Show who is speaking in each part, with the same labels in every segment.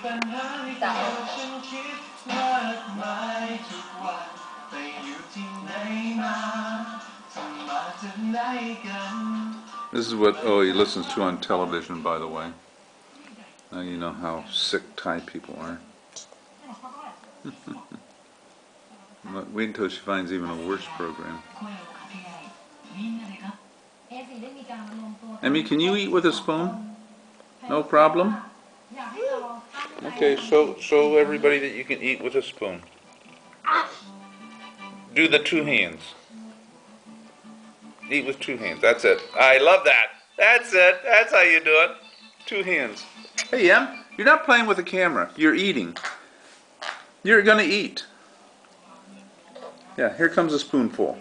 Speaker 1: ปัญหาให้เธอฉันคิดมากมายทุกวันไปอยู่ที่ไหนมาทำมาจากไหนกัน
Speaker 2: This is what he listens to on television, by the way. Now you know how sick Thai people are. Wait until she finds even a worse program. Emmy, can you eat with a spoon? No problem? Okay, show everybody that you can eat with a spoon. Do the two hands. Eat with two hands. That's it. I love that. That's it. That's how you do it. Two hands. Hey, Em, you're not playing with the camera. You're eating. You're gonna eat. Yeah, here comes a spoonful.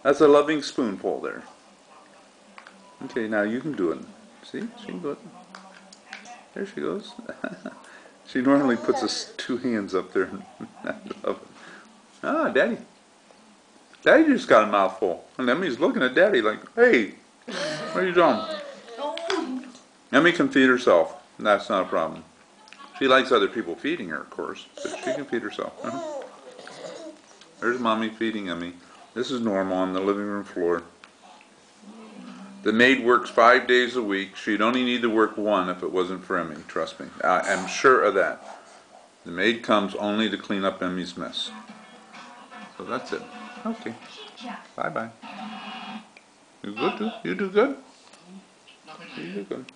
Speaker 2: That's a loving spoonful there. Okay, now you can do it. See? She can do it. There she goes. She normally puts us two hands up there. I love it. Ah, Daddy. Daddy just got a mouthful. And Emmy's looking at Daddy like, hey, what are you doing? Emmy can feed herself. That's not a problem. She likes other people feeding her, of course, but she can feed herself. There's Mommy feeding Emmy. This is normal on the living room floor. The maid works 5 days a week. She'd only need to work one if it wasn't for Emmy, trust me. I'm sure of that. The maid comes only to clean up Emmy's mess. So that's it. Okay. Bye-bye. You good too? You do good? You do good.